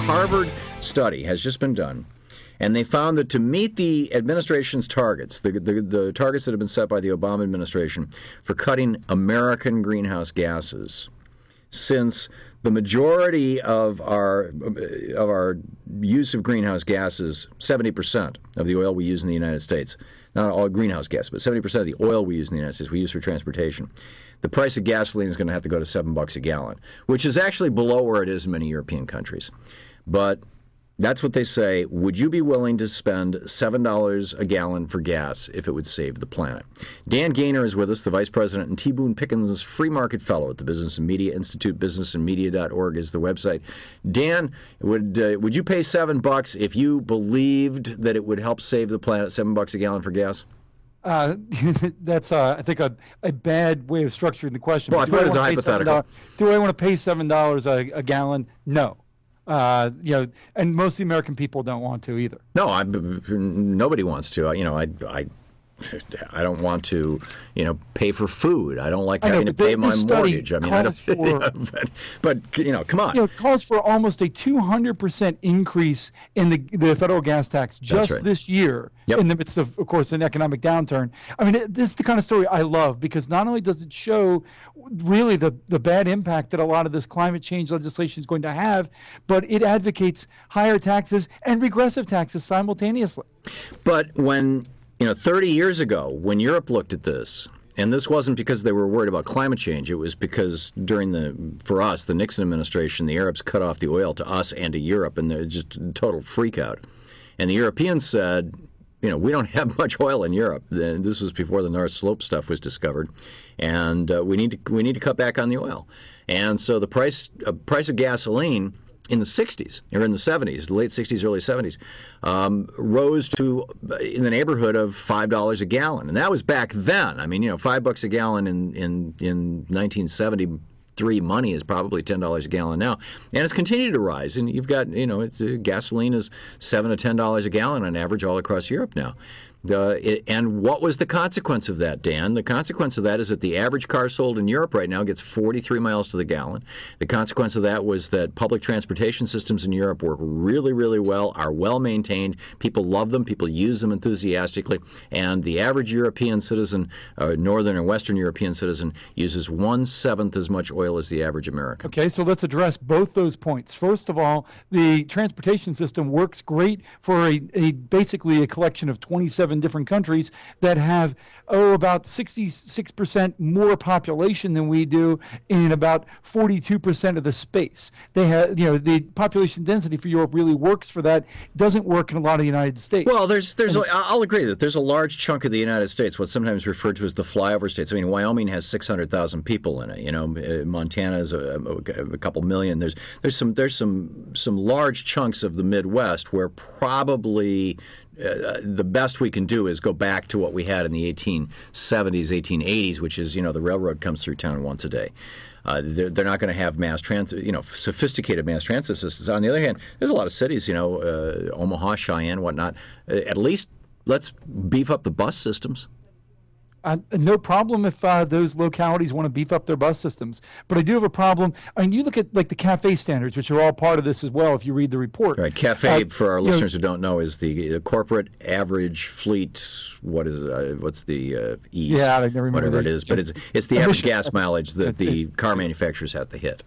Harvard study has just been done, and they found that to meet the administration's targets, the targets that have been set by the Obama administration for cutting American greenhouse gases, since the majority of our use of greenhouse gases, 70% of the oil we use in the United States, not all greenhouse gas, but 70% of the oil we use in the United States we use for transportation. The price of gasoline is going to have to go to $7 a gallon, which is actually below where it is in many European countries. But that's what they say. Would you be willing to spend $7 a gallon for gas if it would save the planet? Dan Gaynor is with us, the Vice President and T. Boone Pickens Free Market Fellow at the Business and Media Institute. Businessandmedia.org is the website. Dan, would you pay $7 if you believed that it would help save the planet, $7 a gallon for gas? That's, I think, a bad way of structuring the question. Well, I put it as a hypothetical. Do I want to pay $7 a gallon? No. And most of the American people don't want to either. No, nobody wants to. I don't want to, pay for food. I don't like having to pay my mortgage. I mean, I don't. But come on. It calls for almost a 200% increase in the federal gas tax just this year. Yep. In the midst of course, an economic downturn. I mean, this is the kind of story I love because not only does it show really the bad impact that a lot of this climate change legislation is going to have, but it advocates higher taxes and regressive taxes simultaneously. But when 30 years ago, when Europe looked at this, and this wasn't because they were worried about climate change, it was because for us, the Nixon administration, the Arabs cut off the oil to us and to Europe, and there's just a total freak out. And the Europeans said, we don't have much oil in Europe. This was before the North Slope stuff was discovered, and we need to cut back on the oil. And so the price of gasoline in the 60s, or in the 70s, late 60s, early 70s, rose to in the neighborhood of $5 a gallon. And that was back then. I mean, $5 a gallon in 1973 money is probably $10 a gallon now. And it's continued to rise. And you've got, gasoline is $7 to $10 a gallon on average all across Europe now. And what was the consequence of that, Dan? The consequence of that is that the average car sold in Europe right now gets 43 miles to the gallon. The consequence of that was that public transportation systems in Europe work really, really well, are well maintained. People love them. People use them enthusiastically. And the average European citizen, Northern and Western European citizen, uses 1/7 as much oil as the average American. Okay, so let's address both those points. First of all, the transportation system works great for basically a collection of 27 different countries that have about 66% more population than we do in about 42% of the space. They have, the population density for Europe really works for that. Doesn't work in a lot of the United States. Well, I'll agree that there's a large chunk of the United States, what's sometimes referred to as the flyover states. I mean, Wyoming has 600,000 people in it. Montana is a couple million. There's some large chunks of the Midwest where probably the best we can do is go back to what we had in the 1870s, 1880s, which is, the railroad comes through town once a day. They're not going to have mass transit, sophisticated mass transit systems. On the other hand, there's a lot of cities, Omaha, Cheyenne, whatnot. At least let's beef up the bus systems. No problem if those localities want to beef up their bus systems. But I do have a problem. I mean, you look at like the CAFE standards, which are all part of this as well if you read the report. Right. CAFE, for our listeners who don't know, is the corporate average fleet, what's the E? Yeah, I never remember whatever it is. But it's the average gas mileage that the car manufacturers have to hit.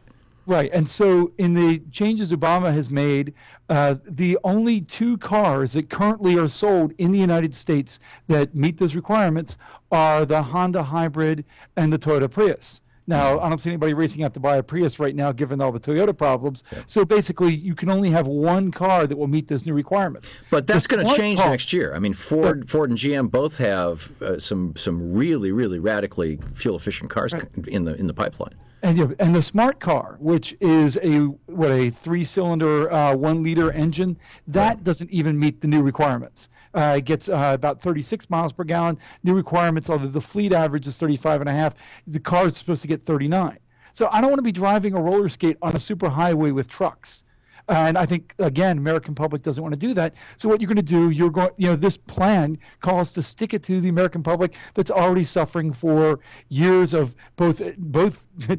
Right. And so in the changes Obama has made, the only two cars that currently are sold in the United States that meet those requirements are the Honda Hybrid and the Toyota Prius. Now, I don't see anybody racing out to buy a Prius right now, given all the Toyota problems. Yeah. So basically, you can only have one car that will meet those new requirements. But that's going to change next year. I mean, Ford and GM both have some really, really radically fuel-efficient cars in the pipeline. And the smart car, which is a 3-cylinder, 1-liter engine, that doesn't even meet the new requirements. It gets about 36 miles per gallon. New requirements, although the fleet average is 35.5, the car is supposed to get 39. So I don't want to be driving a roller skate on a super highway with trucks. And I think, again, American public doesn't want to do that. So what you're going to do, you're going, this plan calls to stick it to the American public that's already suffering for years of both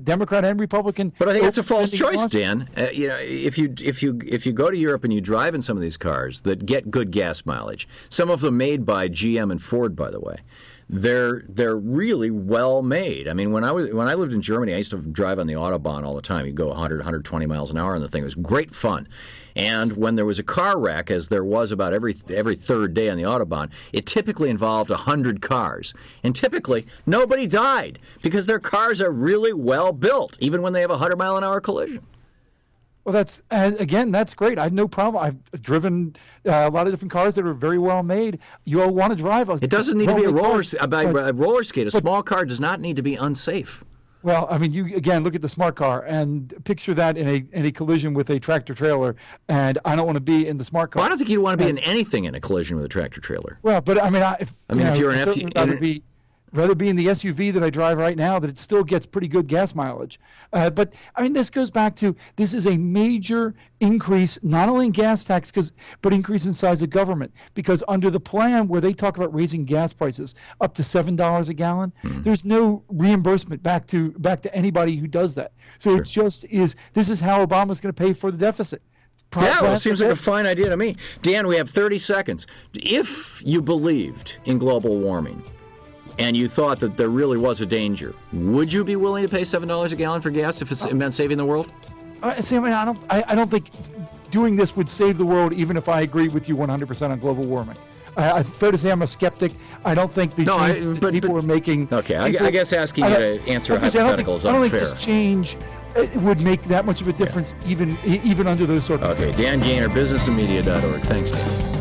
Democrat and Republican. But I think it's a false choice, Dan. If you go to Europe and you drive in some of these cars that get good gas mileage, some of them made by GM and Ford, by the way, they're really well made. I mean, when I lived in Germany, I used to drive on the Autobahn all the time. You'd go 100, 120 miles an hour on the thing. It was great fun. And when there was a car wreck, as there was about every third day on the Autobahn, it typically involved 100 cars. And typically, nobody died because their cars are really well built, even when they have a 100-mile-an-hour collision. Well, that's great. I have no problem. I've driven a lot of different cars that are very well made. You all want to drive. It doesn't need to be a roller skate. A small car does not need to be unsafe. Well, I mean, you again look at the smart car and picture that in a collision with a tractor trailer, and I don't want to be in the smart car. Well, I don't think you'd want to be in anything in a collision with a tractor trailer. Well, but I mean, if you're an SUV, rather be in the SUV that I drive right now, that it still gets pretty good gas mileage. But I mean, this goes back to, this is a major increase, not only in gas tax, but increase in size of government. Because under the plan where they talk about raising gas prices up to $7 a gallon, there's no reimbursement back to anybody who does that. So It just is, this is how Obama's going to pay for the deficit. Yeah, well, it seems like a fine idea to me. Dan, we have 30 seconds. If you believed in global warming, and you thought that there really was a danger, would you be willing to pay $7 a gallon for gas if it meant saving the world? I don't think doing this would save the world, even if I agree with you 100% on global warming. Fair to say I'm a skeptic. I don't think the change that people are making... Okay, I guess asking you to answer a hypothetical is unfair. I don't think this change would make that much of a difference, even under those circumstances. Okay, Dan Gainor, businessandmedia.org. Thanks, Dan.